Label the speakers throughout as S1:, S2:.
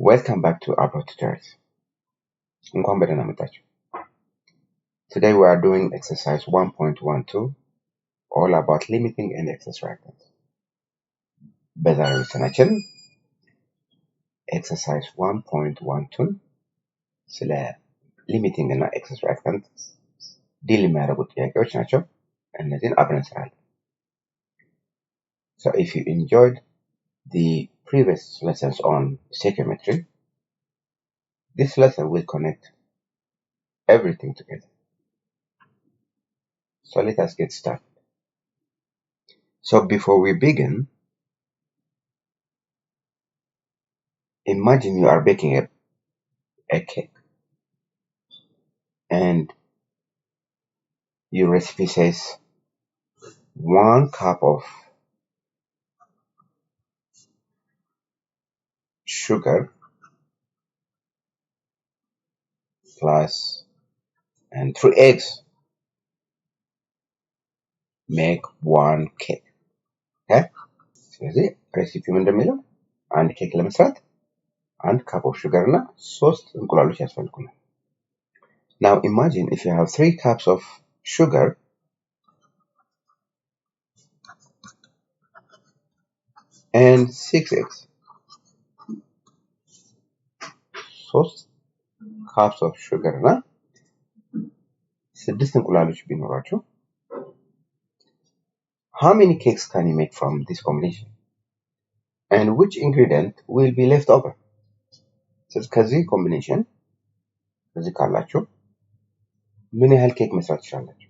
S1: Welcome back to Abro Tutorials. እንኳን በደህና መጣችሁ። Today we are doing exercise 1.12 all about limiting and excess reactants. በዛሬው lesson exercise 1.12 ስለ limiting እና excess reactant ዲል የሚያደርጉ ጥያቄዎች ናቸው። እነዚህን አብረን እንሰራለን። So if you enjoyed the previous lessons on stoichiometry, this lesson will connect everything together. So let us get started. So before we begin, imagine you are baking a cake and your recipe says 1 cup of sugar plus and 3 eggs make 1 cake. Okay? ስለዚህ ሬሲፒው እንደሚለው አንድ ኬክ ለመስራት 1 cup of sugar እና 3 እንቁላሎች ያስፈልጉናል። Now imagine if you have 3 cups of sugar and 6 eggs. 3 cups of sugar እና 6 እንቁላሎች ቢኖራቸው, how many cakes can you make from this combination? And which ingredient will be left over? So ከዚህ combination ከዚህ ካላችሁ ምን ያህል ኬክ መስራት ትችላላችሁ?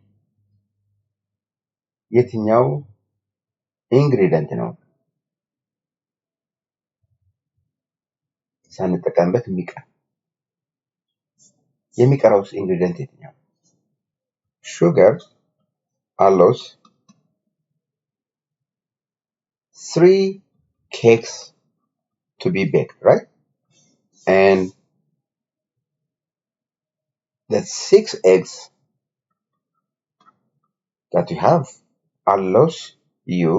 S1: የትኛው ኢንግሪዲየንት ነው ሳንጠቀምበት የሚቀረውስ ኢንግሪዲየንት የትኛው? Sugar allows 3 cakes to be baked, right? And the 6 eggs that you have allows you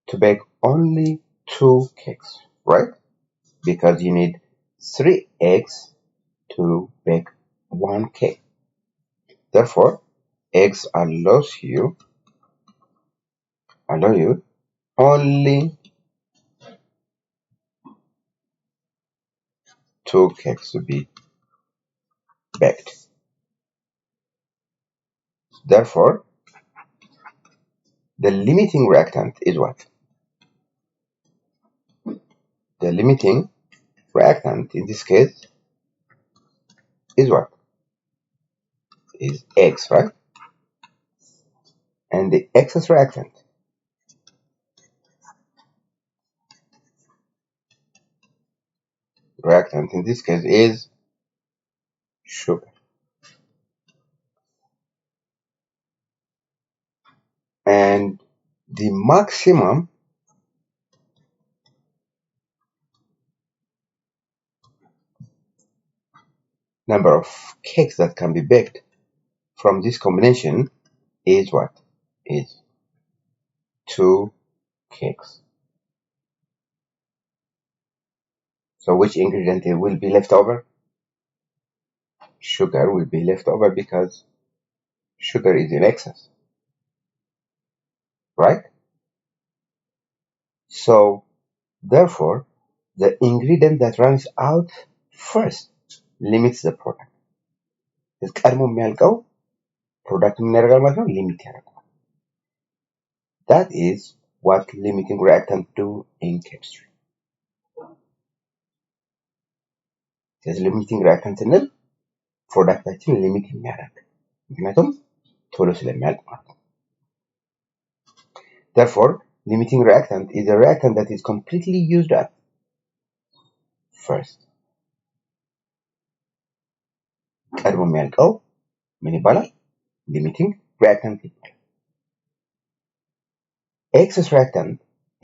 S1: to bake only 2 cakes, right? Because you need 3 eggs to bake 1 cake. Therefore, eggs allow you only 2 cakes to be baked. Therefore, the limiting reactant is what? The limiting reactant in this case is what? Is eggs, right? And the excess reactant in this case is sugar. And the maximum number of cakes that can be baked from this combination is what? Is 2 cakes. So which ingredient will be left over? Sugar will be left over because sugar is in excess, right? So therefore, the ingredient that runs out first limits the product. ቀድሞ የሚያልቀው product ምን ያደርጋል ማለት ነው? ሊሚት ያደርጋል. That is what limiting reactants do in chemistry. ስለዚህ limiting reactant ስንል ፕሮዳክታችን ሊሚት የሚያደርግ, ምክንያቱም ቶሎ ስለሚያልቅ ማለት ነው. Therefore, limiting reactant is a reactant that is completely used up first. ቀድሞ የሚያልቀው ምን ይባላል? Limiting reactant ይባላል. Excess reactant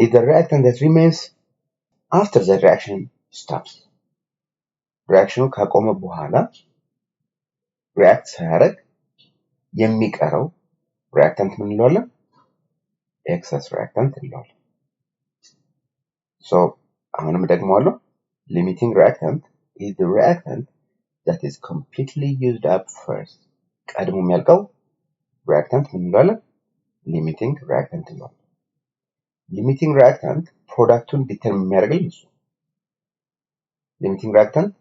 S1: is the reactant that remains after the reaction stops. reaction ካቆመ በኋላ react ሳያደርግ የሚቀረው reactant ምን እንለዋለን? Excess reactant እንለዋለን. So አሁንም ደግመዋለሁ። Limiting reactant is the reactant that is completely used up first. ቀድሞ የሚያልቀው reactant ምን እንለዋለን? Limiting reactant እንለዋለን። Limiting reactant ፕሮዳክቱን ዲተርሚን የሚያደርግልን እሱ። Limiting reactant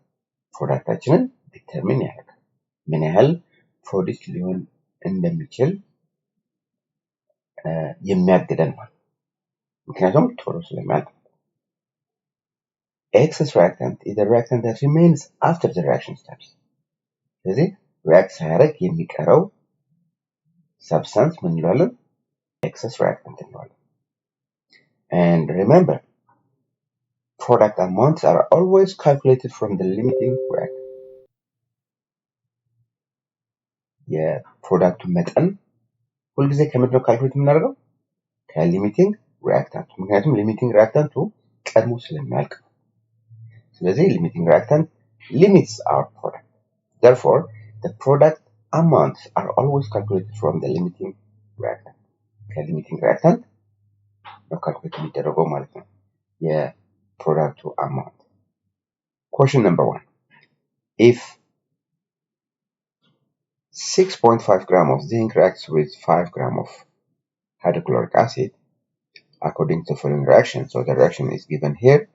S1: ፕሮዳክታችንን ዲተርሚን ያደርጋል። ምን ያህል ፕሮዲክት ሊሆን እንደሚችል የሚያግደን ማለት ምክንያቱም ቶሎ ስለሚያልቅ። Excess reactant is the reactant that remains after the reaction steps. ስለዚህ react ሳያደርግ የሚቀረው substance ምን እንለዋለን? Excess reactant እንለዋለን። And remember, product amounts are always calculated from the limiting reactant. የፕሮዳክቱ መጠን ሁልጊዜ ከምንድነው ካልኩሌት የምናደርገው? ከሊሚቲንግ ሪአክታንቱ። ምክንያቱም ሊሚቲንግ ሪአክታንቱ ቀድሞ ስለሚያልቅ ነው። ስለዚህ limiting reactant limits our product. Therefore, the product amounts are always calculated from the limiting reactant. ከሊሚቲንግ ሪአክታንት ነው ካልኩሌት የሚደረገው ማለት ነው የፕሮዳክቱ አማውንት። Question number 1. If 6.5 gram of zinc reacts with 5 gram of hydrochloric acid according to the following reaction, so the reaction is given here.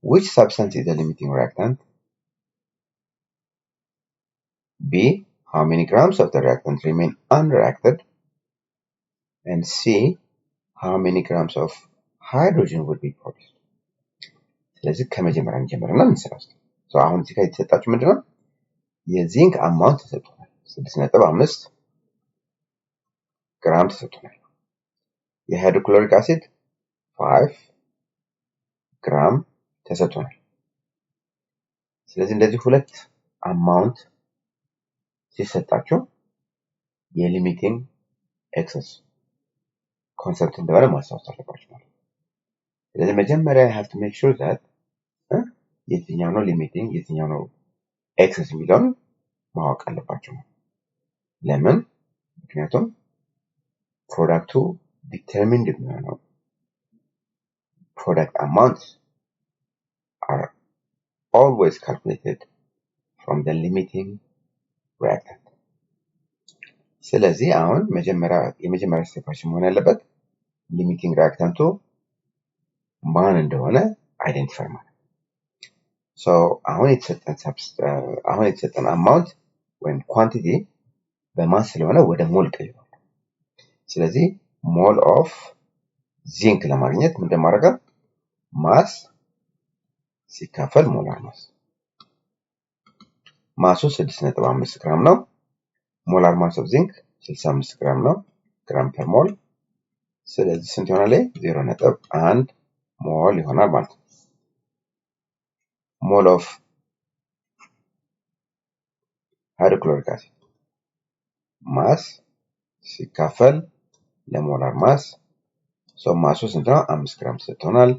S1: Which substance is the limiting reactant? B. How many grams of the reactant remain unreacted? And C. How many grams of hydrogen would be produced? ስለዚህ ከመጀመሪያ እንጀምርና እንሰራው። አሁን እዚህ ጋር የተሰጣችሁ ምንድነው? የዚንክ አማውንት ተሰጥቷል። 6.5 ግራም ተሰጥቷል። የሃይድሮክሎሪክ አሲድ 5 ግራም ተሰጥቷል። ስለዚህ እንደዚህ ሁለት አማውንት ሲሰጣችሁ የሊሚቲንግ ኤክሰስ ኮንሰፕት እንደሆነ ማስታወስ አለባችሁ ማለት ነው። ስለዚህ መጀመሪያ you have to make sure that የትኛው ነው ሊሚቲንግ የትኛው ነው ኤክሰስ የሚለውን ማወቅ አለባችሁ። ለምን? ምክንያቱም ፕሮዳክቱ ዲተርሚንድ የሚሆነው product amounts are always calculated from the limiting reactant. ስለዚህ አሁን የመጀመሪያ ስቴፓችን መሆን ያለበት ሊሚቲንግ ሪአክታንቱ ማን እንደሆነ አይደንቲፋይ ማለት ነው። አሁን የተሰጠን አማውንት ወይም ኳንቲቲ በማስ ስለሆነ ወደ ሞል ቀይሯል። ስለዚህ ሞል ኦፍ ዚንክ ለማግኘት ምን እንደማደርገው ማስ ሲካፈል ሞላር ማስ። ማሱ 6.5 ግራም ነው። ሞላር ማስ ኦፍ ዚንክ 65 ግራም ነው፣ ግራም ፐር ሞል። ስለዚህ ስንት ይሆናል? 0.1 ሞል ይሆናል ማለት ነው። ሞል ኦፍ ሃይድሮክሎሪክ አሲድ ማስ ሲካፈል ለሞላር ማስ ማሱ ስንት ነው? 5 ግራም ተሰጥቶናል።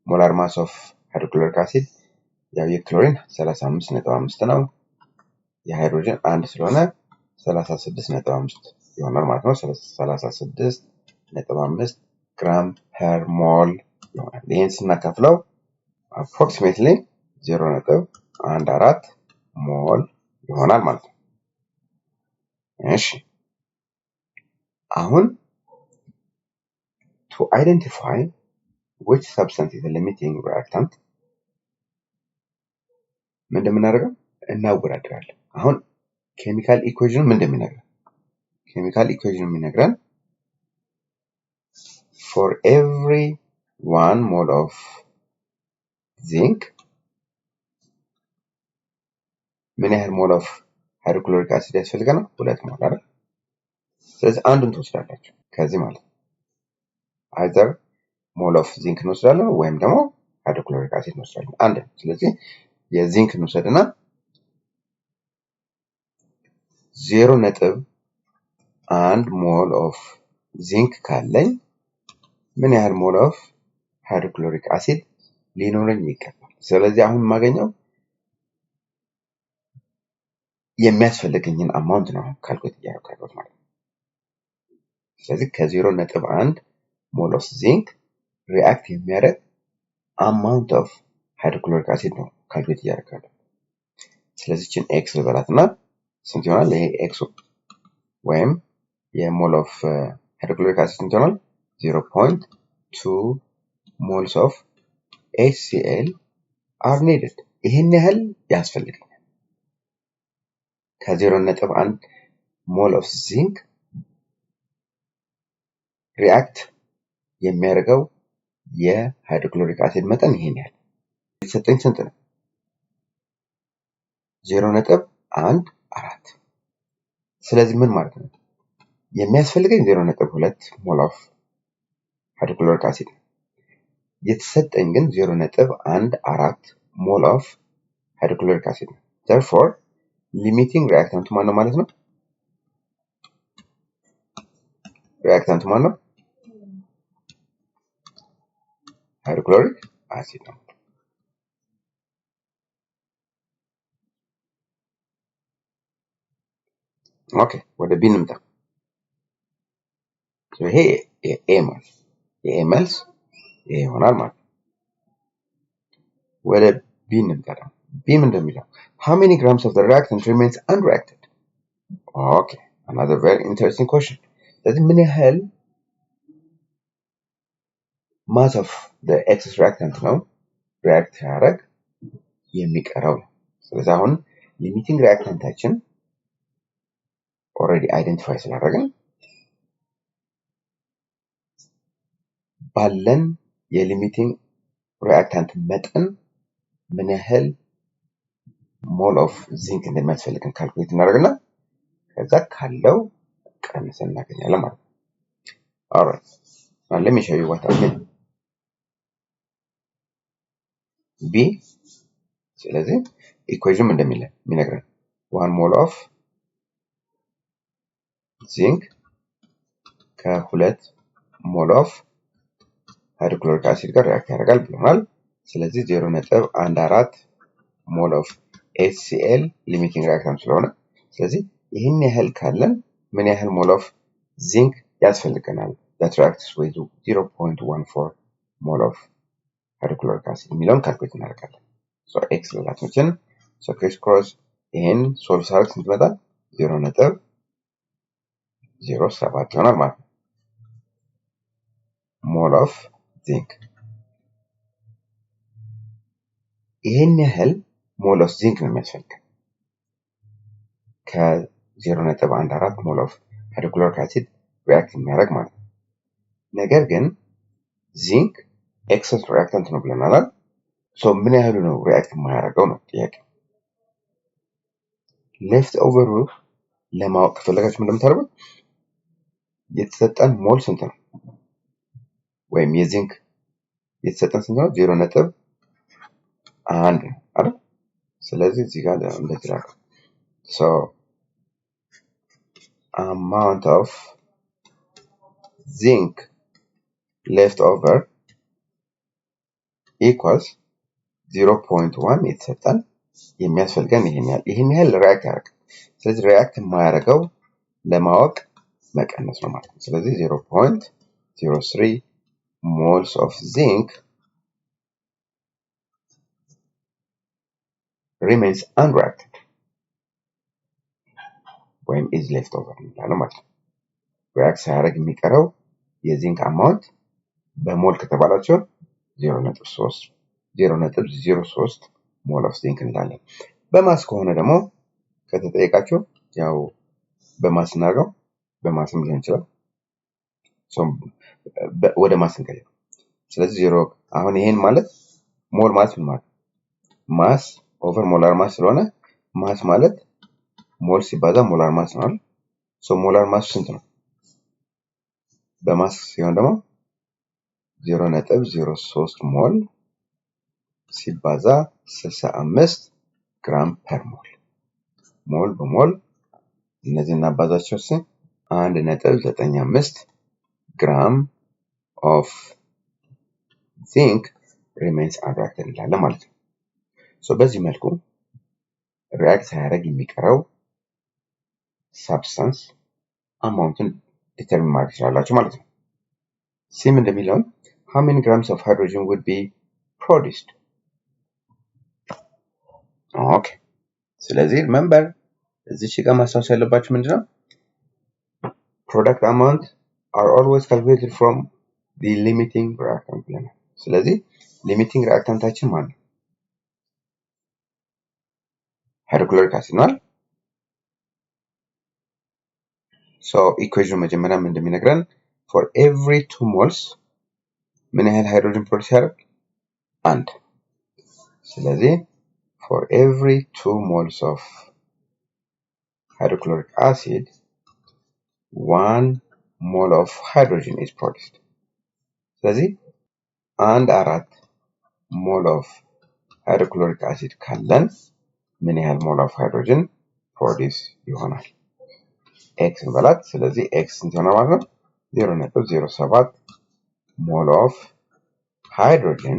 S1: ሞላር ማስ ኦፍ ሃይድሮክሎሪክ አሲድ ያው የክሎሪን 35.5 ነው። የሃይድሮጅን 1 ስለሆነ 36.5 ይሆናል ማለት ነው። 36.5 ግራም ፐር ሞል ይሆናል። ይሄን ስናካፍለው አፕሮክሲሜትሊ 0.14 ሞል ይሆናል ማለት ነው። እሺ አሁን to identify which substance is the limiting reactant ምን እንደምናደርገው እናወዳድራለን። አሁን ኬሚካል ኢኩዌሽኑ ምን እንደሚነግረን ኬሚካል ኢኩዌሽኑ የሚነግረን for every 1 mole of zinc ምን ያህል ሞል ኦፍ ሃይድሮክሎሪክ አሲድ ያስፈልገናል? 2 ሞል አይደል? ስለዚህ አንዱን ትወስዳላችሁ ከዚህ ማለት either ሞል ኦፍ ዚንክ እንወስዳለን ወይም ደግሞ ሃይድሮክሎሪክ አሲድ እንወስዳለን አንድ። ስለዚህ የዚንክ እንወስድና 0.1 ሞል ኦፍ ዚንክ ካለኝ ምን ያህል ሞል ኦፍ ሃይድሮክሎሪክ አሲድ ሊኖረኝ ይገባል? ስለዚህ አሁን የማገኘው የሚያስፈልገኝን አማውንት ነው ካልኩሌት እያደረኩት ማለት ነው። ስለዚህ ከ0.1 ሞል ኦፍ ዚንክ ሪአክት የሚያደርግ አማውንት ኦፍ ሃይድሮክሎሪክ አሲድ ነው ካልኩሌት እያደረጋለሁ። ስለዚህ ችን ኤክስ ልበላትና ስንት ይሆናል? ይሄ ኤክሱ ወይም የሞል ኦፍ ሃይድሮክሎሪክ አሲድ ስንት ይሆናል? 0.2 moles of HCl are needed። ይህን ያህል ያስፈልገኛል። ከ0.1 ሞል ኦፍ ዚንክ ሪአክት የሚያደርገው የሃይድሮክሎሪክ አሲድ መጠን ይሄን ያህል የተሰጠኝ ስንት ነው? 0.14። ስለዚህ ምን ማለት ነው? የሚያስፈልገኝ 0.2 ሞል ኦፍ ሃይድሮክሎሪክ አሲድ ነው። የተሰጠኝ ግን 0.14 ሞል ኦፍ ሃይድሮክሎሪክ አሲድ ነው። therefore ሊሚቲንግ ሪአክታንቱ ማን ነው ማለት ነው? ሪአክታንቱ ማን ነው? ሃይድሮክሎሪክ አሲድ ነው። ኦኬ ወደ ቢ እንምጣ። ይሄ ኤ ማለት የኤ መልስ ይሄ ይሆናል ማለት ነው። ወደ ቢ እንምጣ ደግሞ ቢ ምን እንደሚለው how many grams of the reactant remains unreacted? okay, another very interesting question. ስለዚህ ምን ያህል mass of the excess reactant ነው react ያደርግ የሚቀረው ነው። ስለዚህ አሁን ሊሚቲንግ ሪአክታንታችን ኦልሬዲ አይደንቲፋይ ስላደረግን ባለን የሊሚቲንግ ሪአክታንት መጠን ምን ያህል ሞል ኦፍ ዚንክ እንደሚያስፈልገን ካልኩሌት እናደርግና ከዛ ካለው ቀንሰን እናገኛለን ማለት ነው። alright, now let me show you what I mean. B ስለዚህ ኢኩዌሽን እንደሚለን የሚነግረን 1 ሞል ኦፍ ዚንክ ከ2 ሞል ኦፍ ሃይድሮክሎሪክ አሲድ ጋር ሪአክት ያደርጋል ብለናል። ስለዚህ 0.14 ሞል ኦፍ HCl ሊሚቲንግ ሪአክታንት ስለሆነ ስለዚህ ይህን ያህል ካለን ምን ያህል ሞል ኦፍ ዚንክ ያስፈልገናል? that reacts with 0.14 ሞል ኦፍ ሃይድሮክሎሪክ አሲድ የሚለውን ካልኩሌት እናደርጋለን። so x ለላችን so ክሪስ ክሮስ ይሄን ሶልቭ ሳርክ ስንት ይመጣል? 0.07 ይሆናል ማለት ነው ሞል ኦፍ ዚንክ። ይሄን ያህል ሞል ኦፍ ዚንክ ነው የሚያስፈልገን ከ0.14 ሞል ኦፍ ሃይድሮክሎሪክ አሲድ ሪአክት የሚያደርግ ማለት ነው። ነገር ግን ዚንክ ኤክሰስ ሪአክታንት ነው ብለናል። ሶ ምን ያህሉ ነው ሪአክት የማያደርገው ነው ጥያቄ። ሌፍት ኦቨሩ ለማወቅ ከፈለጋችሁ ምን እንደምታደርጉት የተሰጠን ሞል ስንት ነው ወይም የዚንክ የተሰጠን ስንት ነው? 0.1 ነው አይደል? ስለዚህ እዚህ ጋር እንደዚህ ላድርግ። so amount of zinc left over equals 0.1 የተሰጠን የሚያስፈልገን ይሄን ያህል ሪአክት ያደርጋል። ስለዚህ ሪአክት የማያደርገው ለማወቅ መቀነስ ነው ማለት ነው። ስለዚህ 0.03 moles of zinc remains unreacted ወይም is left over እንላለን ማለት ነው። ሪአክት ሳያደርግ የሚቀረው የዚንክ አማውንት በሞል ከተባላቸው 0.03 ሞል ኦፍ ዚንክ እንላለን። በማስ ከሆነ ደግሞ ከተጠየቃችሁ ያው በማስ እናድርገው፣ በማስም ሊሆን ይችላል። ወደ ማስ እንቀይር። ስለዚህ 0 አሁን ይሄን ማለት ሞል ማለት ምን ማለት ማስ ኦቨር ሞላር ማስ ስለሆነ ማስ ማለት ሞል ሲባዛ ሞላር ማስ ነው። ሶ ሞላር ማስ ስንት ነው? በማስ ሲሆን ደግሞ 0.03 ሞል ሲባዛ 65 ግራም ፐር ሞል። ሞል በሞል እነዚህ እናባዛቸው 1.95 ግራም ኦፍ ዚንክ ሪሜንስ unreacted እንላለን ማለት ነው። ሶ በዚህ መልኩ ሪአክት ሳያደርግ የሚቀረው ሳብስታንስ አማውንትን ዲተርሚን ማድረግ ትችላላችሁ ማለት ነው። ሲም እንደሚለው how many grams of hydrogen would be produced. Okay. ስለዚህ remember እዚህ ጋር ማስታወስ ያለባችሁ ምንድነው? Product amount are always calculated from the limiting reactant ብለናል። ስለዚህ limiting reactantታችን ማለት ነው hydrochloric acid ነው። So equation መጀመሪያ ምን እንደሚነግረን for every 2 moles ምን ያህል ሃይድሮጅን ፕሮዲዩስ ያደርግ? አንድ። ስለዚህ for every 2 moles of hydrochloric acid 1 mole of hydrogen is produced. ስለዚህ 1/4 mole of hydrochloric acid ካለን ምን ያህል mole of hydrogen produce ይሆናል? x እንበላት። ስለዚህ x ስንት ይሆናል ማለት ነው? 0.07 mole of hydrogen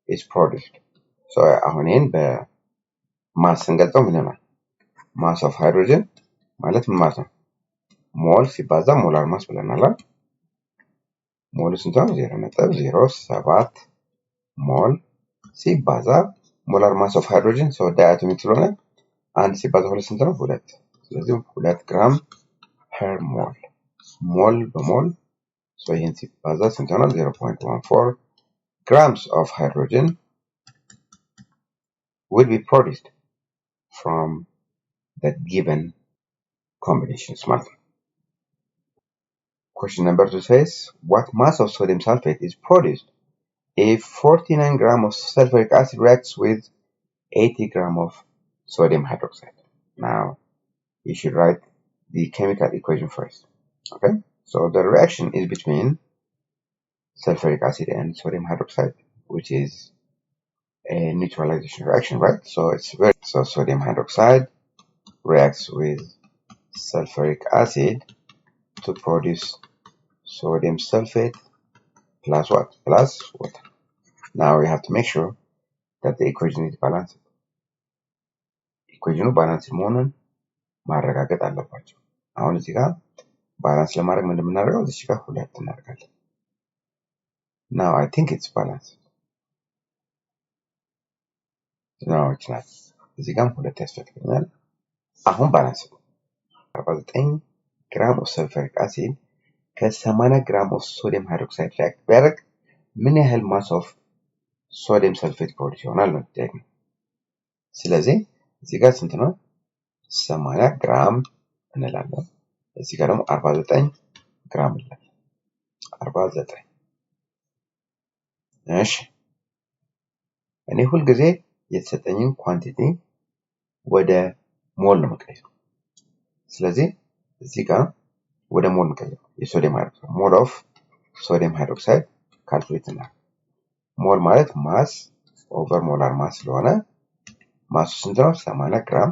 S1: is produced. So አሁን ይሄን በማስ እንገልጸው ምን ይሆናል? mass of hydrogen ማለት ምን ማለት ነው? ሞል ሲባዛ ሞላር ማስ ብለናል። ሞል ስንት ነው? 0.07 ሞል ሲባዛ ሞላር ማስ ኦፍ ሃይድሮጅን ሶ ዳያቶሚክ ስለሆነ 1 ሲባዛ 2 ስንት ነው? 2። ስለዚህ 2 ግራም ፐር ሞል ሞል በሞል ሶ ይሄን ሲባዛ ስንት ነው? 0.14 grams of hydrogen will be produced from the given combinations ማለት ነው። Question number 2 says, what mass of sodium sulfate is produced if 49 grams of sulfuric acid reacts with 80 grams of sodium hydroxide? Now, you should write the chemical equation first. Okay, so the reaction is between sulfuric acid and sodium hydroxide, which is a neutralization reaction, right? So sodium hydroxide reacts with sulfuric acid to produce sodium sulfate plus what? Plus water. Now we have to make sure that the equation is balanced. Equation balanced መሆኑን ማረጋገጥ አለባቸው። አሁን እዚህ ጋር ባላንስ ለማድረግ ምን እንደምናደርገው እዚህ ጋር ሁለት እናደርጋለን። Now I think it's balanced. No, it's not. እዚህ ጋር ሁለት ያስፈልገናል። አሁን ባላንስ ነው። 49 ግራም ኦፍ ሰልፈሪክ አሲድ ከ80 ግራም ኦፍ ሶዲየም ሃይድሮክሳይድ ሪአክት ቢያደርግ ምን ያህል ማስ ኦፍ ሶዲየም ሰልፌት ፕሮዲዩስ ይሆናል ነው ጥያቄው። ስለዚህ እዚህ ጋር ስንት ነው? 80 ግራም እንላለን። እዚህ ጋር ደግሞ 49 ግራም እንላለን። 49 እሺ እኔ ሁል ጊዜ የተሰጠኝን ኳንቲቲ ወደ ሞል ነው የምቀይረው። ስለዚህ እዚህ ጋር ወደ ሞል እንቀይረው። የሶዲየም ሃይድሮክሳይድ ሞል ኦፍ ሶዲየም ሃይድሮክሳይድ ካልኩሌት እናድርግ። ሞል ማለት ማስ ኦቨር ሞላር ማስ ስለሆነ ማሱ ስንት ነው? 80 ግራም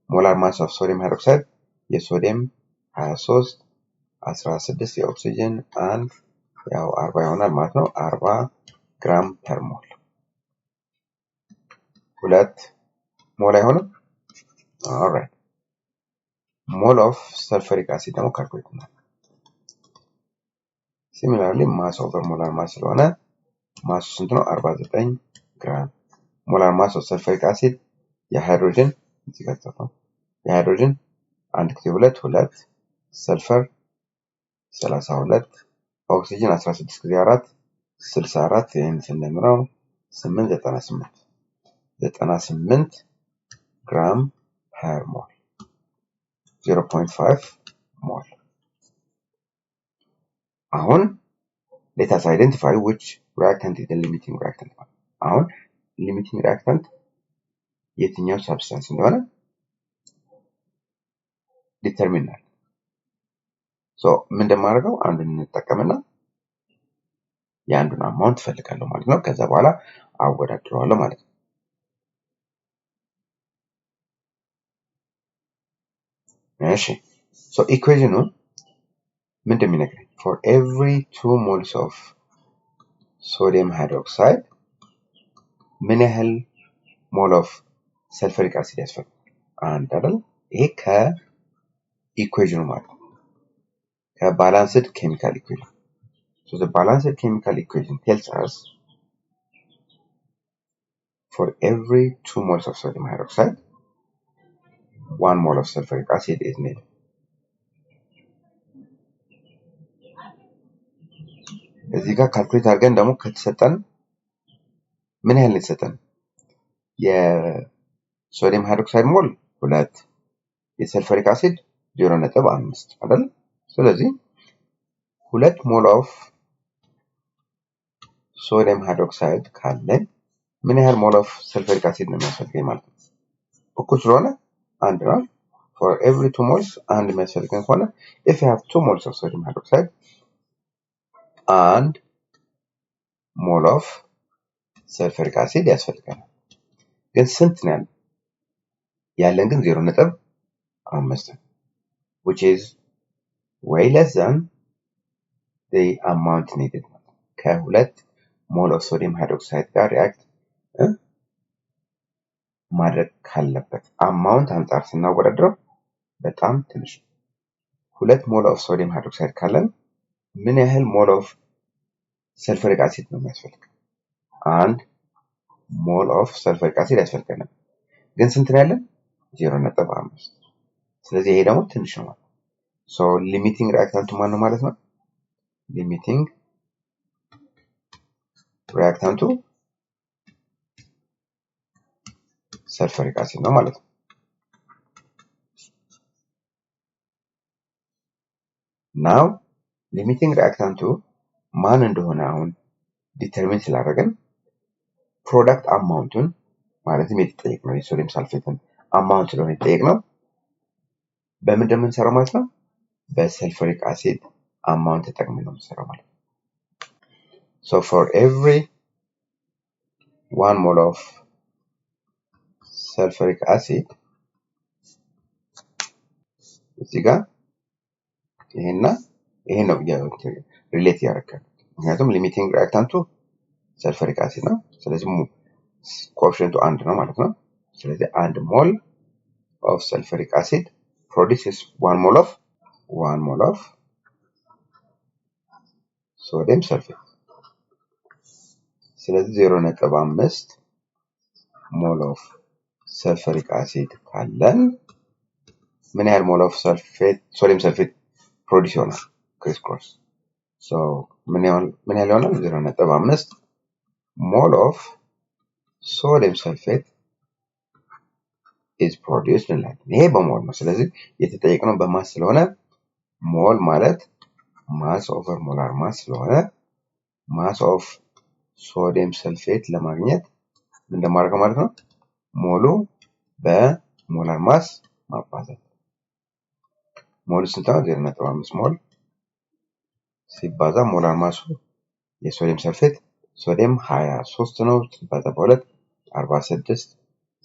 S1: ሞላር ማስ ኦፍ ሶዲየም ሃይድሮክሳይድ የሶዲየም 23 16 የኦክሲጅን 1 ያው 40 ይሆናል ማለት ነው። 40 ግራም ፐር ሞል ሁለት ሞል አይሆንም? ኦልራይት ሞል ኦፍ ሰልፈሪክ አሲድ ደግሞ ካልኩሌት እናድርግ። ሲሚላርሊ ማስ ኦቨር ሞላር ማስ ስለሆነ ማሱ ስንት ነው? 49 ግራም ሞላር ማስ ኦፍ ሰልፈሪክ አሲድ የሃይድሮጅን እዚህ ጋር ተጻፈው የሃይድሮጅን 1 ጊዜ 2 2 ሰልፈር 32 ኦክሲጅን 16 ጊዜ 4 64 ይሄን ስንደምረው 8 98 ግራም ፐር ሞል 0.5 ሞል። አሁን let us identify which reactant is the limiting reactant. አሁን limiting reactant የትኛው substance እንደሆነ ዲተርሚን እናድርግ። ሶ ምን እንደማደርገው አንዱን እንጠቀምና የአንዱን አማውንት ፈልጋለሁ ማለት ነው። ከዛ በኋላ አወዳድረዋለሁ ማለት ነው። እሺ ሶ ኢኩዌሽኑ ምን እንደሚነግረኝ for every 2 moles of sodium hydroxide ምን ያህል ሞል ኦፍ ሰልፈሪክ አሲድ ያስፈልጋል? አንድ አይደል? ይሄ ከኢኩዌሽኑ ማለት ነው። ከባላንስድ ኬሚካል ኢኩዌሽን. So the balanced chemical equation tells us for every 2 moles of sodium hydroxide 1 mole of sulfuric acid is needed. እዚህ ጋር ካልኩሌት አድርገን ደግሞ ከተሰጠን ምን ያህል የተሰጠን የሶዲየም ሃይድሮክሳይድ ሞል 2 የሰልፈሪክ አሲድ 0.5 አይደል? ስለዚህ 2 ሞል ኦፍ ሶዲየም ሃይድሮክሳይድ ካለን ምን ያህል ሞል ኦፍ ሰልፈሪክ አሲድ ነው የሚያስፈልገኝ ማለት ነው? እኩል ስለሆነ አንድ ነው። for every 2 moles አንድ የሚያስፈልገን ከሆነ if you have 2 moles of sodium hydroxide and mole of sulfuric acid ያስፈልገናል። ግን ስንት ነው ያለን? ያለን ግን 0.5 which is way less than the amount needed. ከሁለት ሞል ኦፍ ሶዲየም ሃይድሮክሳይድ ጋር ሪአክት ማድረግ ካለበት አማውንት አንጻር ስናወዳድረው በጣም ትንሽ። 2 ሞል ኦፍ ሶዲየም ሃይድሮክሳይድ ካለን ምን ያህል ሞል ኦፍ ሰልፈሪክ አሲድ ነው የሚያስፈልገው? 1 ሞል ኦፍ ሰልፈሪክ አሲድ ያስፈልገናል። ግን ስንት ነው ያለን? 0.5። ስለዚህ ይሄ ደግሞ ትንሽ ነው ማለት ነው። ሶ ሊሚቲንግ ሪአክታንቱ ማን ነው ማለት ነው? ሊሚቲንግ ሪአክታንቱ ሰልፈሪክ አሲድ ነው ማለት ነው። ናው ሊሚቲንግ ሪአክታንቱ ማን እንደሆነ አሁን ዲተርሚን ስላደረግን ፕሮዳክት አማውንቱን ማለትም የተጠየቅነው የሶዲየም ሳልፌትን አማውንት ስለሆነ የተጠየቅነው በምን እንደምንሰራው ማለት ነው? በሰልፈሪክ አሲድ አማውንት ተጠቅመን ነው የምንሰራው ማለት ነው። So for every 1 mole of sulfuric acid እዚህ ጋር ይሄና ይሄ ነው ሪሌት ያደርጋል። ምክንያቱም ሊሚቲንግ ሪአክታንቱ ሰልፈሪክ አሲድ ነው። ስለዚህ ኮኤፊሽንቱ 1 ነው ማለት ነው። ስለዚህ 1 ሞል of sulfuric acid produces 1 mole of sodium sulfate. ስለዚህ 0.5 ሞል ኦፍ ሰልፈሪክ አሲድ ካለን ምን ያህል ሞል ኦፍ ሶዲየም ሰልፌት ፕሮዲስ ይሆናል? ክሪስ ክሮስ ሶ ምን ያህል ይሆናል? 0.5 ሞል ኦፍ ሶዲየም ሰልፌት is produced እንላለን። ይሄ በሞል ነው። ስለዚህ የተጠየቅነው በማስ ስለሆነ ሞል ማለት ማስ ኦቨር ሞላር ማስ ስለሆነ ማስ ኦፍ ሶዲየም ሰልፌት ለማግኘት ምን እንደማደርገው ማለት ነው? ሞሉ በሞላር ማስ ማባዛት። ሞሉ ስንት ነው? 0.5 ሞል ሲባዛ ሞላር ማሱ የሶዲየም ሰልፌት ሶዲየም 23 ነው ሲባዛ በ2 46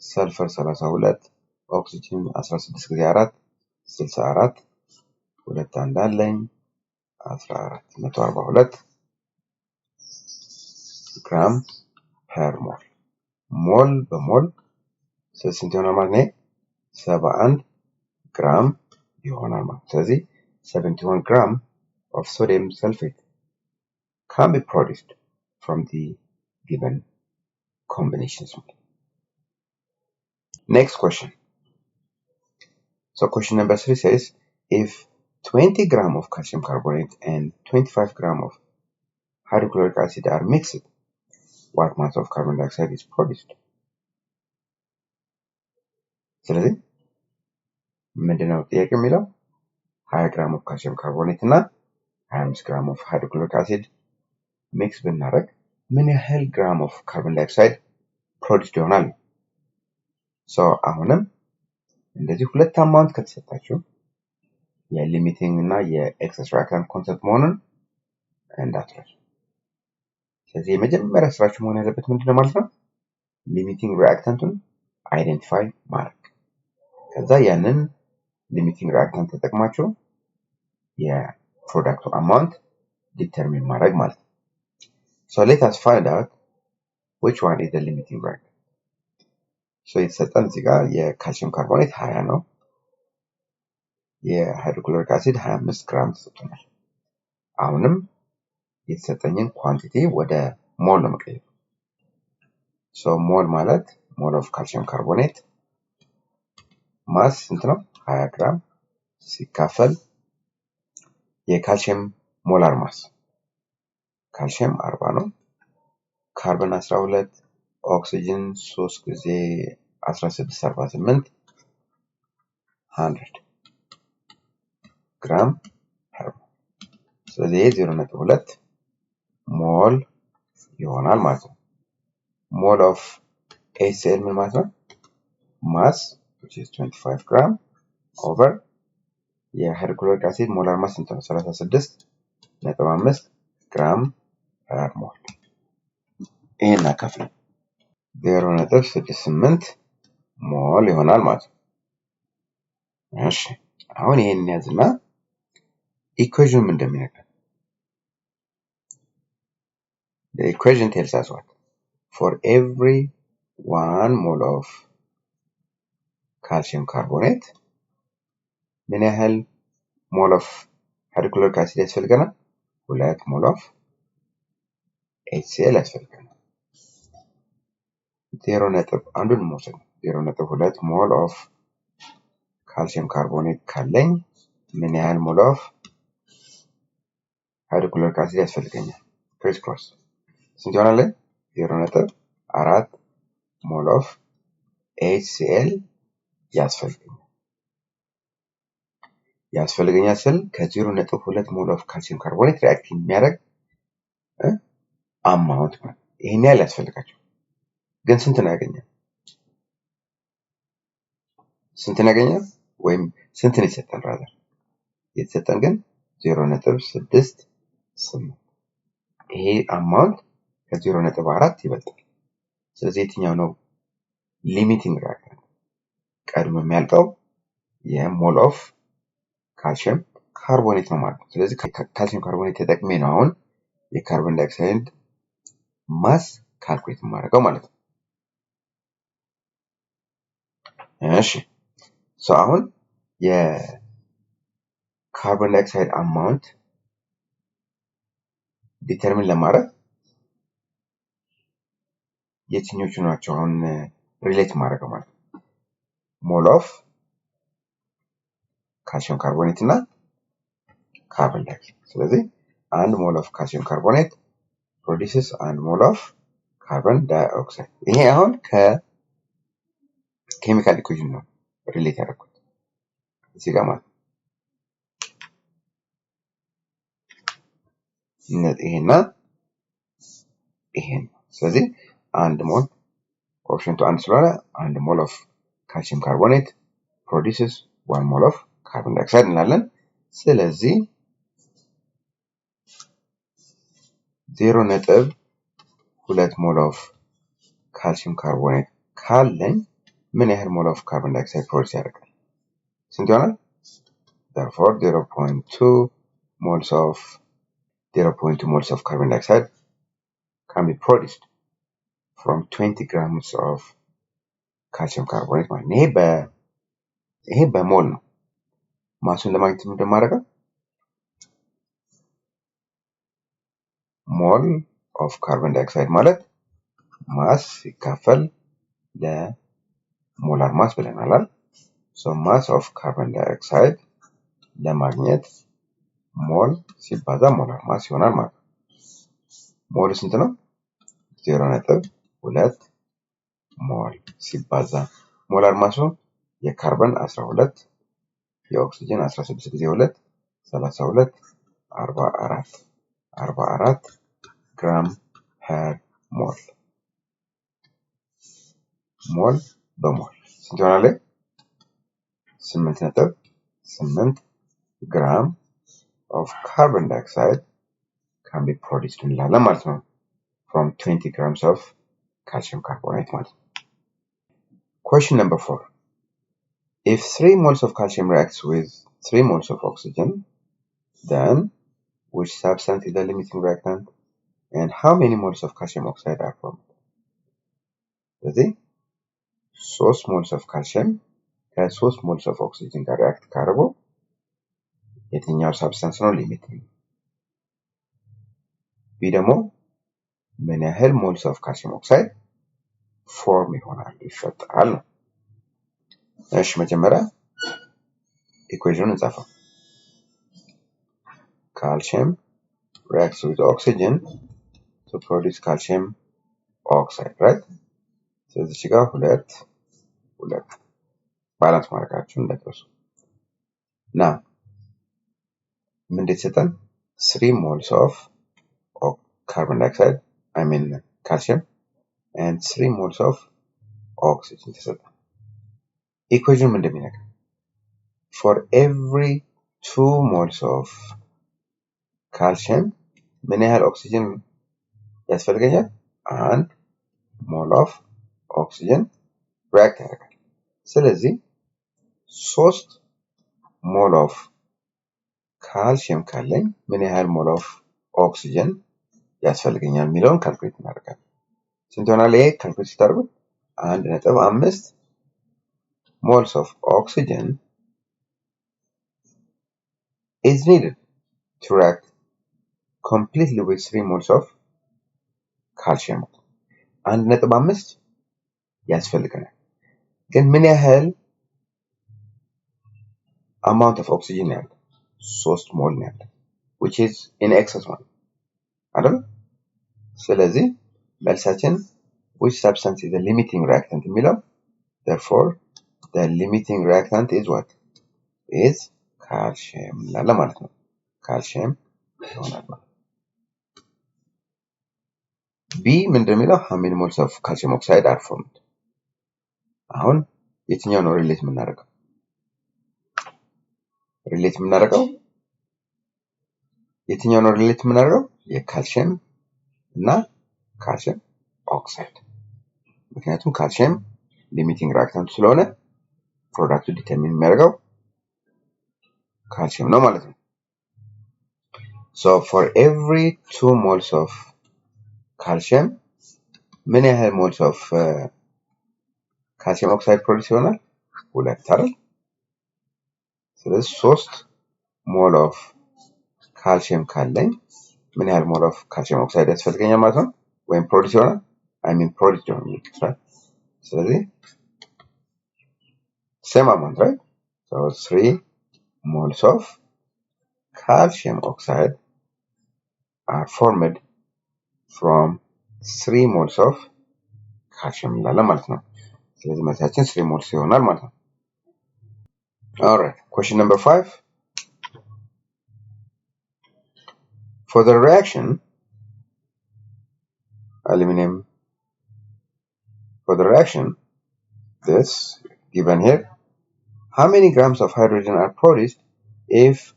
S1: ሰልፈር 32 ኦክሲጅን 16 ጊዜ 4 64 ሁለት አንድ አለኝ 14 142 ግራም ፐር ሞል ሞል በሞል ስንት ይሆናል ማለት ነው? 71 ግራም ይሆናል ማለት ነው። ስለዚህ 71 gram of sodium sulfate can be produced from the given combinations. Next question. So question number 3 says if 20 gram of calcium carbonate and 25 gram of hydrochloric acid are mixed, what mass of carbon dioxide is produced? ስለዚህ ምንድነው ጥያቄ የሚለው 20 gram of calcium carbonate እና 25 gram of hydrochloric acid ሚክስ ብናደርግ ምን ያህል ግራም of carbon dioxide produced ይሆናል? ሶ አሁንም እንደዚህ ሁለት አማውንት ከተሰጣችሁ የሊሚቲንግ እና የኤክሰስ ሪአክታንት ኮንሰፕት መሆኑን እንዳትረሱ። ስለዚህ የመጀመሪያ ስራችሁ መሆን ያለበት ምንድነው ማለት ነው? ሊሚቲንግ ሪአክታንቱን አይደንቲፋይ ማድረግ። ከዛ ያንን ሊሚቲንግ ሪአክታንት ተጠቅማችሁ የፕሮዳክቱ አማውንት ዲተርሚን ማድረግ ማለት ነው። So let us find out which one is the limiting reactant. So የተሰጠን እዚህ ጋር የካልሲየም ካርቦኔት 20 ነው። የሃይድሮክሎሪክ አሲድ 25 ግራም ተሰጥቶናል። አሁንም የተሰጠኝን ኳንቲቲ ወደ ሞል ነው መቀየር። ሶ ሞል ማለት ሞል ኦፍ ካልሲየም ካርቦኔት ማስ ስንት ነው? 20 ግራም ሲካፈል የካልሲየም ሞላር ማስ ካልሲየም 40 ነው። ካርበን 12 ኦክሲጅን 3 ጊዜ 16 48 100 ግራም ፐር ሞል። ስለዚህ 0.2 ሞል ይሆናል ማለት ነው። ሞል ኦፍ HCl ምን ማለት ነው? ማስ which is 25 gram over የሃይድሮክሎሪክ አሲድ ሞላር ማስ ስንት ነው? 36.5 ግራም ፐር ሞል። ይሄን አካፍለን 0.68 ሞል ይሆናል ማለት ነው። እሺ አሁን ይሄን ያዝና ኢኩዌሽኑ ምን እንደሚነግረን the equation tells us what for every 1 mole of calcium carbonate ምን ያህል ሞል ኦፍ ሃይድሮክሎሪክ አሲድ ያስፈልገናል? 2 ሞል ኦፍ HCl ያስፈልገናል። 0.1ን እንወስድ 0.2 ሞል ኦፍ ካልሲየም ካርቦኔት ካለኝ ምን ያህል ሞል ኦፍ ሃይድሮክሎሪክ አሲድ ያስፈልገኛል? ክሪስ ክሮስ ስንት ይሆናል? 0.4 ሞል ኦፍ HCl ያስፈልገኛል ስል ከ0.2 ሞል ኦፍ ካልሲየም ካርቦኔት ሪአክት የሚያደርግ አማውንት ማለት ይሄን ያህል ያስፈልጋቸው። ግን ስንት ነው ያገኘው? ወይም ስንት ነው የተሰጠን? ራዘር የተሰጠን ግን 0.68 ይሄ አማውንት ከ0.4 ይበልጣል። ስለዚህ የትኛው ነው ሊሚቲንግ ሪአክታንት? ቀድሞ የሚያልቀው የሞል ኦፍ ካልሲየም ካርቦኔት ነው ማለት ነው። ስለዚህ ካልሲየም ካርቦኔት ተጠቅሜ ነው አሁን የካርቦን ዳይኦክሳይድ ማስ ካልኩሌት ማድረገው ማለት ነው። እሺ ሶ አሁን የካርቦን ዳይኦክሳይድ አማውንት ዲተርሚን ለማድረግ የትኞቹ ናቸው አሁን ሪሌት ማድረገው ማለት ነው? ሞል ኦፍ ካልሲየም ካርቦኔት እና ካርቦን ዳይኦክሳይድ። ስለዚህ 1 ሞል ኦፍ ካልሲየም ካርቦኔት ፕሮዲዩስስ 1 ሞል ኦፍ ካርቦን ዳይኦክሳይድ። ይሄ አሁን ከኬሚካል ኢኩዌሽን ነው ሪሌት ያደረኩት እዚህ ጋር ማለት ነው። ይሄና ይሄን ስለዚህ 1 ሞል ኦፕሽን 1 ስለሆነ 1 ሞል ኦፍ ካልሲየም ካርቦኔት ፕሮዲዩስስ 1 ሞል ኦፍ ካርቦን ዳይኦክሳይድ እንላለን። ስለዚህ 0.2 ሞል ኦፍ ካልሲየም ካርቦኔት ካለኝ ምን ያህል ሞል ኦፍ ካርቦን ዳይኦክሳይድ ፕሮዲዩስ ያደርጋል? ስንት ይሆናል? therefore 0.2 moles of carbon dioxide can be produced from 20 grams of calcium carbonate ማለት ነው። ይሄ በሞል ነው። ማሱን ለማግኘት እንደማደርገው ሞል ኦፍ ካርቦን ዳይኦክሳይድ ማለት ማስ ሲካፈል ለሞላር ማስ ብለናል። ሶ ማስ ኦፍ ካርቦን ዳይኦክሳይድ ለማግኘት ሞል ሲባዛ ሞላር ማስ ይሆናል ማለት ነው። ሞል ስንት ነው? 0.2 ሞል ሲባዛ ሞላር ማሱ የካርበን 12 የኦክሲጅን 16 ጊዜ 2 32 44 ግራም ፐር ሞል። ሞል በሞል ስንት ይሆናል? 8.8 gram of carbon dioxide can be produced እንላለን ማለት ነው from 20 grams of calcium carbonate ማለት ነው። Question number 4. If 3 moles of calcium reacts with 3 moles of oxygen, then which substance is the limiting reactant and how many moles of calcium oxide are formed? ስለዚህ 3 moles of calcium ከ3 moles of oxygen ጋር react ካደረጉ የትኛው substance ነው limiting? ቢ ደግሞ ምን ያህል moles of calcium oxide ፎርም ይሆናል ይፈጠራል ነው። እሺ መጀመሪያ ኢኩዌሽኑን እንጻፈው። ካልሲየም reacts with oxygen to produce calcium oxide, right? ስለዚህ ጋር ሁለት ባላንስ ማድረጋችሁን እንዳትረሱ። now ምን እንደተሰጠን 3 moles of carbon dioxide, I mean calcium, and 3 moles of oxygen ተሰጠን። ኢኩዌሽኑ ምን እንደሚነግረን for every 2 moles of calcium ምን ያህል ኦክሲጅን ያስፈልገኛል? 1 ሞል ኦፍ ኦክሲጅን ሪአክት ያደርጋል። ስለዚህ 3 ሞል ኦፍ ካልሲየም ካለኝ ምን ያህል ሞል ኦፍ ኦክሲጅን ያስፈልገኛል የሚለውን ካልኩሌት እናደርጋለን። ስንት ይሆናል? ይሄ ካልኩሌት ስታደርጉት 1.5 moles of oxygen is needed to react completely with 3 moles of calcium. 1.5 ያስፈልገናል። ግን ምን ያህል amount of oxygen ያለው? 3 ሞል ነው ያለው, which is in excess one አይደል? ስለዚህ መልሳችን which substance is the limiting reactant የሚለው therefore the limiting reactant is what? is calcium ላለ ማለት ነው። calcium ይሆናል ማለት ነው። B ምንድን የሚለው how many moles of calcium oxide are formed? አሁን የትኛው ነው ሪሌት የምናደርገው? የትኛው ነው ሪሌት የምናደርገው? የካልሲየም እና ካልሲየም ኦክሳይድ። ምክንያቱም ካልሲየም ሊሚቲንግ ሪአክታንቱ ስለሆነ ፕሮዳክቱ ዲተርሚን የሚያደርገው ካልሲየም ነው ማለት ነው። so for every 2 moles of calcium ምን ያህል moles of ካልሲየም ኦክሳይድ ፕሮዲዩስ ይሆናል? 2 አይደል? ስለዚህ 3 ሞል ኦፍ ካልሲየም ካለኝ ምን ያህል ሞል ኦፍ ካልሲየም ኦክሳይድ ያስፈልገኛል ማለት ነው? ወይም ፕሮዲዩስ ይሆናል? I mean ፕሮዲዩስ ይሆናል። ስለዚህ same amount, right? so 3 moles of calcium oxide are formed from 3 moles of calcium ላለ ማለት ነው። ስለዚህ መልሳችን 3 moles ይሆናል ማለት ነው። Alright, question number 5. For the reaction, this given here, how many grams of hydrogen are produced if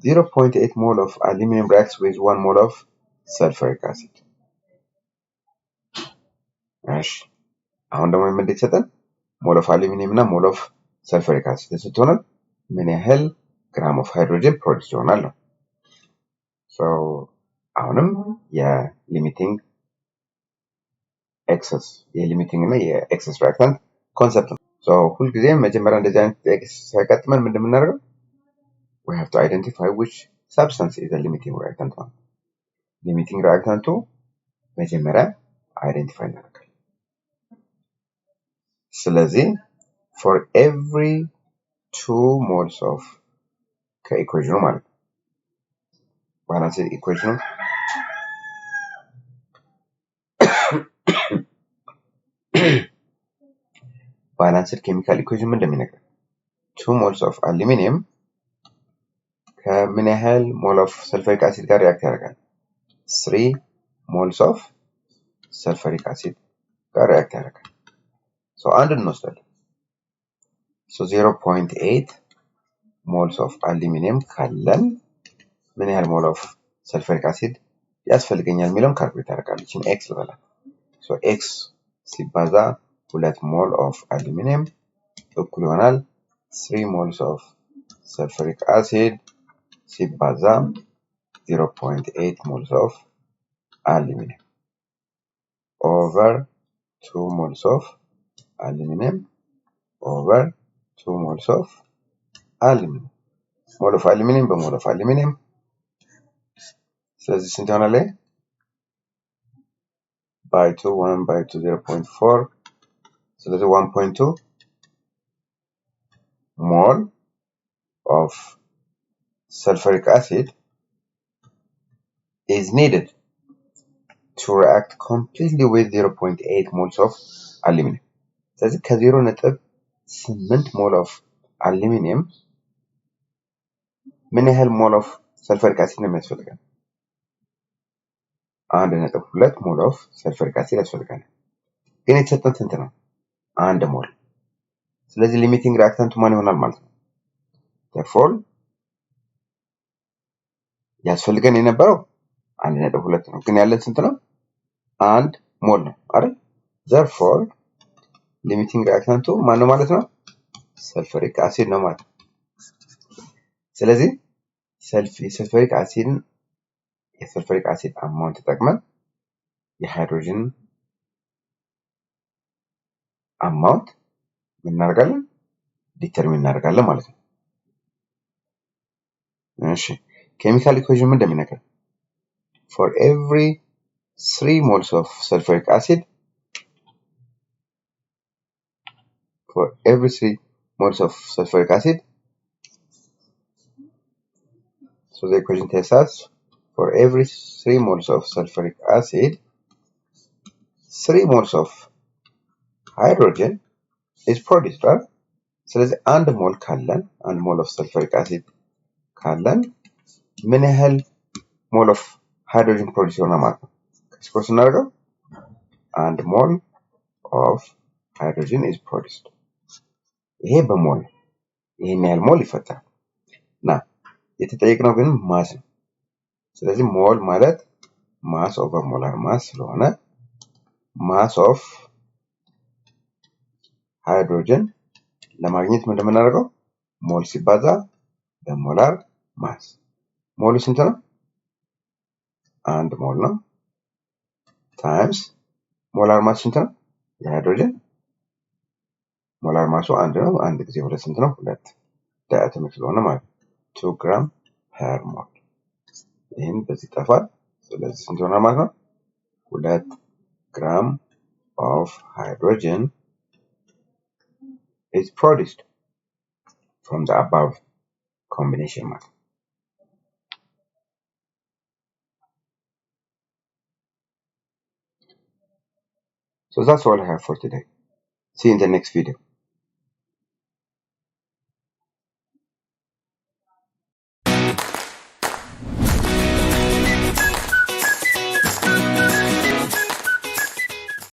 S1: 0.8 mole of aluminum reacts with 1 mole of sulfuric acid? እሺ አሁን ደግሞ ምን እንደተሰጠን ሞል ኦፍ አሉሚኒየም እና ሞል ኦፍ ሰልፈሪክ አሲድ ስትሆን ምን ያህል ግራም ኦፍ ሃይድሮጅን ፕሮዲዩስ ይሆናል ነው። ሶ አሁንም የሊሚቲንግ እና የኤክሰስ ሪአክታንት ኮንሰፕት ነው። ሶ ሁልጊዜም መጀመሪያ እንደዚህ አይነት ጥያቄ ሲያጋጥመን ምንድን የምናደርገው we have to identify which substance is the limiting reactant one. ሊሚቲንግ ሪአክታንቱ መጀመሪያ አይደንቲፋይ እናደርጋለን። ስለዚህ for every 2 moles of ከኢኩዌሽኑ ማለት ነው ባላንስ ኢኩዌሽኑ ባላንስድ ኬሚካል ኢኩዌሽን እንደሚነግረን 2 moles of aluminum ከምን ያህል ሞል ኦፍ ሰልፈሪክ አሲድ ጋር ሪአክት ያደርጋል? 3 moles of sulfuric acid ጋር ሪአክት ያደርጋል። ሶ አንድ እንወስዳለን። ሶ 0.8 moles of aluminum ካለን ምን ያህል ሞል ኦፍ ሰልፈሪክ አሲድ ያስፈልገኛል የሚለውን ካልኩሌት ያደርጋል። እቺን ኤክስ ልበላት። ሶ ኤክስ ሲባዛ 2 ሞል ኦፍ አሉሚኒየም እኩል ይሆናል 3 moles of sulfuric acid ሲባዛ 0.8 moles of aluminum over 2 moles of aluminum over 2 moles of aluminum. ሞል ኦፍ አሉሚኒየም በሞል ኦፍ አሉሚኒየም ስለዚህ ስንት ይሆናል? by 2 1 by 2 0.4 ስለዚህ 1.2 mole of sulfuric acid is needed to react completely with 0.8 moles of aluminum. ስለዚህ ከ0.8 ሞል ኦፍ አሉሚኒየም ምን ያህል ሞል ኦፍ ሰልፈሪክ አሲድ ነው የሚያስፈልገን? 1.2 ሞል ኦፍ ሰልፈሪክ አሲድ ያስፈልጋል። ግን የተሰጠን ስንት ነው? 1 ሞል። ስለዚህ ሊሚቲንግ ሪአክታንቱ ማን ይሆናል ማለት ነው? therefore ያስፈልገን የነበረው 1.2 ነው። ግን ያለን ስንት ነው? 1 ሞል ነው አይደል? therefore ሊሚቲንግ ሪአክታንቱ ማን ነው ማለት ነው? ሰልፈሪክ አሲድ ነው ማለት ነው። ስለዚህ የሰልፈሪክ አሲድ አማውንት ተጠቅመን የሃይድሮጅን አማውንት ምን እናደርጋለን? ዲተርሚን እናደርጋለን ማለት ነው። እሺ ኬሚካል ኢኩዌሽን ምን እንደሚነግረን for every 3 moles of sulfuric acid so the equation tells us for every 3 moles of sulfuric acid 3 moles of hydrogen is produced, right? ስለዚህ 1 ሞል ካለን 1 ሞል of sulfuric acid ካለን ምን ያህል ሞል ኦፍ ሃይድሮጅን ፕሮዲዩስ ይሆናል ማለት ነው? ከስኮር ስናደርገው 1 ሞል ኦፍ ሃይድሮጅን is produced። ይሄ በሞል ነው። ይሄን ያህል ሞል ይፈጠራል። እና የተጠየቅነው ግን ማስ ነው። ስለዚህ ሞል ማለት ማስ ኦቨር ሞላር ማስ ስለሆነ ማስ ኦፍ ሃይድሮጅን ለማግኘት ምን እንደምናደርገው ሞል ሲባዛ በሞላር ማስ። ሞሉ ስንት ነው? 1 ሞል ነው ታይምስ ሞላር ማስ ስንት ነው? የሃይድሮጅን ሞላር ማሱ 1 ነው። 1 ጊዜ 2 ስንት ነው? 2 ዳያቶሚክ ስለሆነ ማለት 2 ግራም ፐር ሞል። ይህም በዚህ ይጠፋል። ስለዚህ ስንት ይሆናል ማለት ነው? 2 ግራም of hydrogen is produced from the above combination method. So that's all I have for today. See you in the next video.